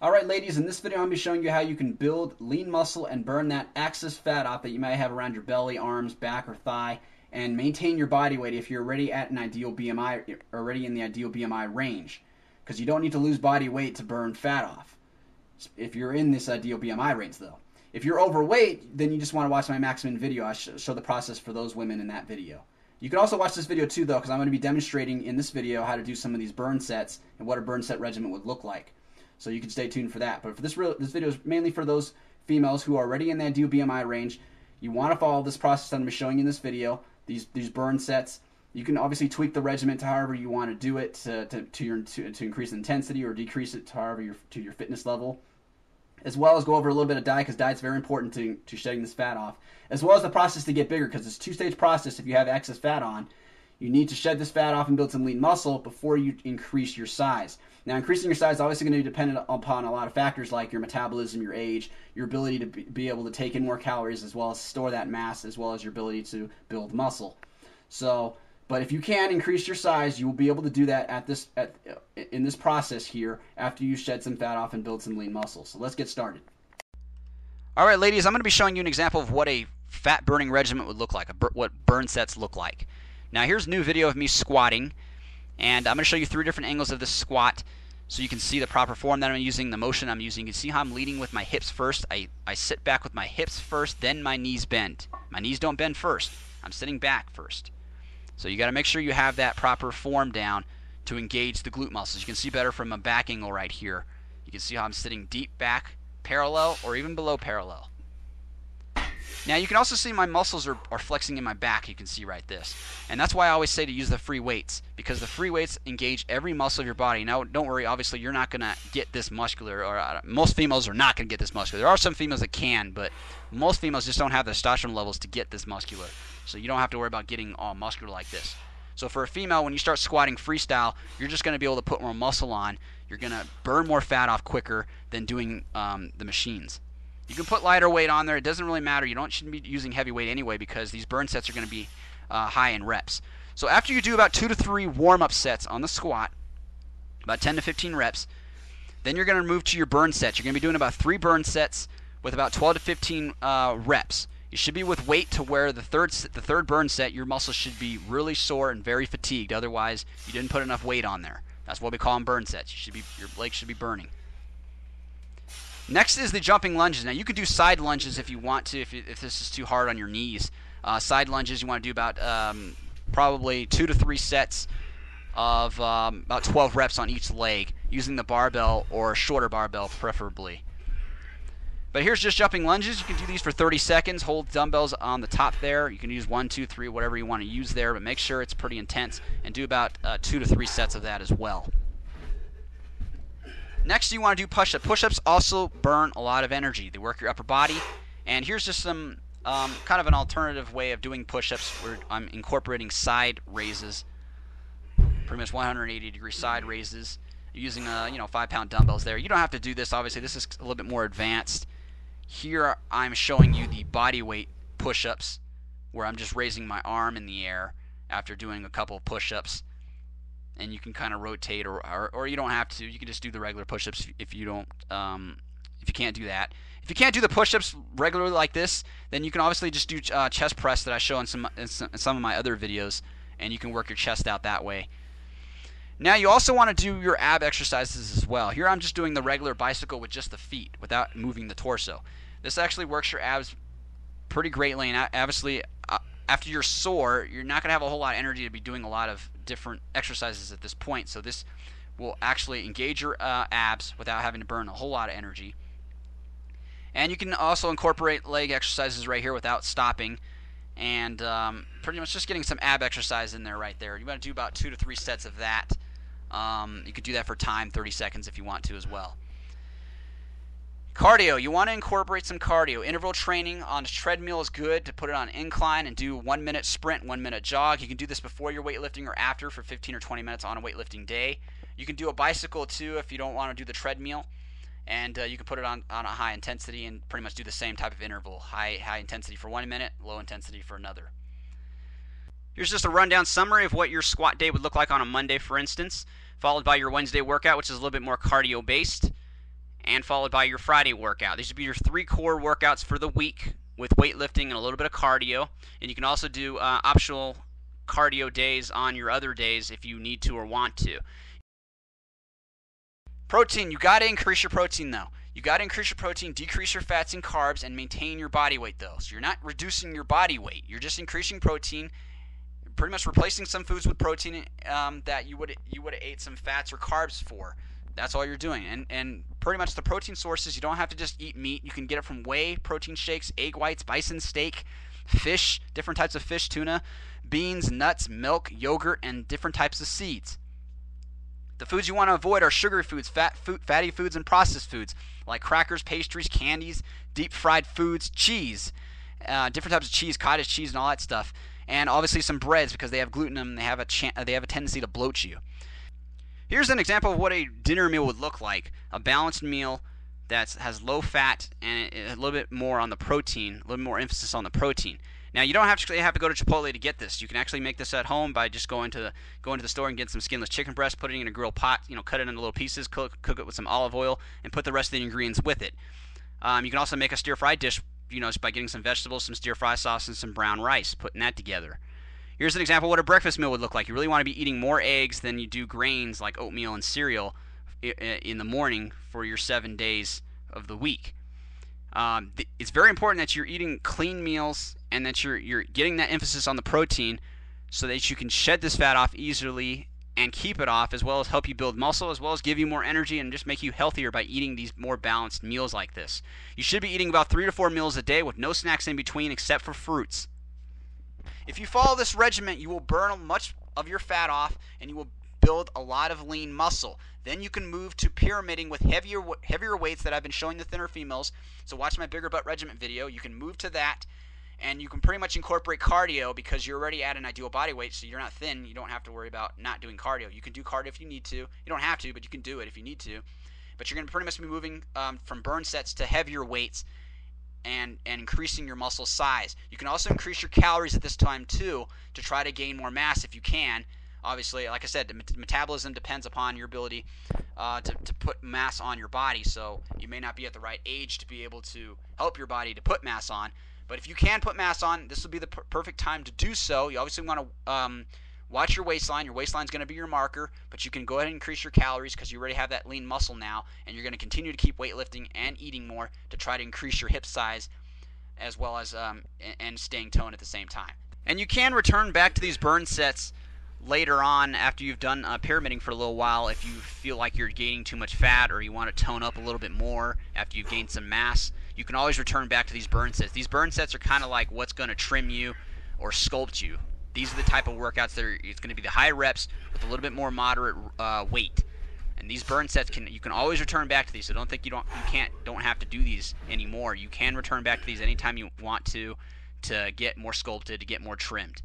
Alright ladies, in this video I'm going to be showing you how you can build lean muscle and burn that excess fat off that you might have around your belly, arms, back, or thigh, and maintain your body weight if you're already at an ideal BMI, already in the ideal BMI range. Because you don't need to lose body weight to burn fat off if you're in this ideal BMI range though. If you're overweight, then you just want to watch my maximum video. I show the process for those women in that video. You can also watch this video too though, because I'm going to be demonstrating in this video how to do some of these burn sets and what a burn set regimen would look like. So you can stay tuned for that. But for this video is mainly for those females who are already in the ideal BMI range. You want to follow this process that I'm going to be showing you in this video, these burn sets. You can obviously tweak the regimen to however you want to do it to increase intensity or decrease it to however to your fitness level. As well as go over a little bit of diet, because diet's very important to shedding this fat off. As well as the process to get bigger, because it's a two-stage process. If you have excess fat on, you need to shed this fat off and build some lean muscle before you increase your size. Now, increasing your size is obviously going to be dependent upon a lot of factors like your metabolism, your age, your ability to be able to take in more calories, as well as store that mass, as well as your ability to build muscle. But if you can increase your size, you will be able to do that in this process here after you shed some fat off and build some lean muscle. So let's get started. All right, ladies, I'm going to be showing you an example of what a fat burning regimen would look like, what burn sets look like. Now, here's a new video of me squatting, and I'm going to show you 3 different angles of this squat so you can see the proper form that I'm using, the motion I'm using. You can see how I'm leading with my hips first. I sit back with my hips first, then my knees bend. My knees don't bend first. I'm sitting back first. So you got to make sure you have that proper form down to engage the glute muscles. You can see better from a back angle right here. You can see how I'm sitting deep back, parallel, or even below parallel. Now you can also see my muscles are flexing in my back. You can see right this. And that's why I always say to use the free weights, because the free weights engage every muscle of your body. Now don't worry, obviously you're not going to get this muscular, or most females are not going to get this muscular. There are some females that can, but most females just don't have the testosterone levels to get this muscular. So you don't have to worry about getting all muscular like this. So for a female, when you start squatting freestyle, you're just going to be able to put more muscle on. You're going to burn more fat off quicker than doing the machines. You can put lighter weight on there. It doesn't really matter. Shouldn't be using heavy weight anyway, because these burn sets are going to be high in reps. So after you do about 2 to 3 warm-up sets on the squat, about 10 to 15 reps, then you're going to move to your burn sets. You're going to be doing about 3 burn sets with about 12 to 15 reps. You should be with weight to where the third burn set, your muscles should be really sore and very fatigued. Otherwise, you didn't put enough weight on there. That's what we call them burn sets. Your legs should be burning. Next is the jumping lunges. Now you can do side lunges if you want to, if this is too hard on your knees. Side lunges you want to do about probably 2 to 3 sets of about 12 reps on each leg, using the barbell or a shorter barbell preferably. But here's just jumping lunges. You can do these for 30 seconds. Hold dumbbells on the top there. You can use 1, 2, 3, whatever you want to use there, but make sure it's pretty intense, and do about 2 to 3 sets of that as well. Next, you want to do push-ups. Push-ups also burn a lot of energy. They work your upper body. And here's just some kind of an alternative way of doing push-ups where I'm incorporating side raises, pretty much 180-degree side raises, using 5-pound dumbbells there. You don't have to do this, obviously. This is a little bit more advanced. Here I'm showing you the body weight push-ups, where I'm just raising my arm in the air after doing a couple of push-ups. And you can kind of rotate, or you don't have to. You can just do the regular push-ups if you don't, if you can't do that. If you can't do the push-ups regularly like this, then you can obviously just do chest press that I show in some of my other videos, and you can work your chest out that way. Now you also want to do your ab exercises as well. Here I'm just doing the regular bicycle with just the feet without moving the torso. This actually works your abs pretty greatly, and obviously after you're sore, you're not going to have a whole lot of energy to be doing a lot of different exercises at this point. So this will actually engage your abs without having to burn a whole lot of energy. And you can also incorporate leg exercises right here without stopping, and pretty much just getting some ab exercise in there right there. You want to do about 2 to 3 sets of that. You could do that for time, 30 seconds if you want to as well. Cardio, you want to incorporate some cardio. Interval training on a treadmill is good to put it on incline and do 1-minute sprint, 1-minute jog. You can do this before your weightlifting or after for 15 or 20 minutes on a weightlifting day. You can do a bicycle too if you don't want to do the treadmill, and you can put it on a high intensity and pretty much do the same type of interval. High intensity for 1 minute, low intensity for another. Here's just a rundown summary of what your squat day would look like on a Monday, for instance, followed by your Wednesday workout, which is a little bit more cardio based. and followed by your Friday workout. These would be your 3 core workouts for the week with weightlifting and a little bit of cardio. And you can also do optional cardio days on your other days if you need to or want to. Protein, you got to increase your protein though. You got to increase your protein, decrease your fats and carbs, and maintain your body weight though. So you're not reducing your body weight. You're just increasing protein, pretty much replacing some foods with protein that you would have ate some fats or carbs for. That's all you're doing. And pretty much the protein sources, you don't have to just eat meat. You can get it from whey, protein shakes, egg whites, bison steak, fish, different types of fish, tuna, beans, nuts, milk, yogurt, and different types of seeds. The foods you want to avoid are sugary foods, fatty foods, and processed foods like crackers, pastries, candies, deep fried foods, cheese, different types of cheese, cottage cheese, and all that stuff. And obviously some breads because they have gluten in them. They have a tendency to bloat you. Here's an example of what a dinner meal would look like. A balanced meal that has low fat and a little bit more on the protein, a little more emphasis on the protein. Now you don't have to go to Chipotle to get this. You can actually make this at home by just going to the store and getting some skinless chicken breast, put it in a grill pot, cut it into little pieces, cook it with some olive oil, and put the rest of the ingredients with it. You can also make a stir-fry dish, just by getting some vegetables, some stir-fry sauce, and some brown rice, putting that together. Here's an example of what a breakfast meal would look like. You really want to be eating more eggs than you do grains like oatmeal and cereal in the morning for your 7 days of the week. It's very important that you're eating clean meals and that you're getting that emphasis on the protein so that you can shed this fat off easily and keep it off, as well as help you build muscle, as well as give you more energy and just make you healthier by eating these more balanced meals like this. You should be eating about 3 to 4 meals a day with no snacks in between except for fruits. If you follow this regimen, you will burn much of your fat off and you will build a lot of lean muscle. Then you can move to pyramiding with heavier weights that I've been showing the thinner females. So watch my bigger butt regiment video. You can move to that, and you can pretty much incorporate cardio because you're already at an ideal body weight, so you're not thin. You don't have to worry about not doing cardio. You can do cardio if you need to. You don't have to, but you can do it if you need to. But you're going to pretty much be moving from burn sets to heavier weights and increasing your muscle size. You can also increase your calories at this time too to try to gain more mass if you can. Obviously, like I said, the metabolism depends upon your ability to put mass on your body, so you may not be at the right age to be able to help your body to put mass on. But if you can put mass on, this will be the perfect time to do so. You obviously want to watch your waistline. Your waistline is going to be your marker, but you can go ahead and increase your calories because you already have that lean muscle now, and you're going to continue to keep weightlifting and eating more to try to increase your hip size as well as and staying toned at the same time. And you can return back to these burn sets later on after you've done pyramiding for a little while if you feel like you're gaining too much fat or you want to tone up a little bit more after you've gained some mass. You can always return back to these burn sets. These burn sets are kind of like what's going to trim you or sculpt you. These are the type of workouts that it's going to be the high reps with a little bit more moderate weight. And these burn sets you can always return back to these. So don't think you don't have to do these anymore. You can return back to these anytime you want to get more sculpted, to get more trimmed.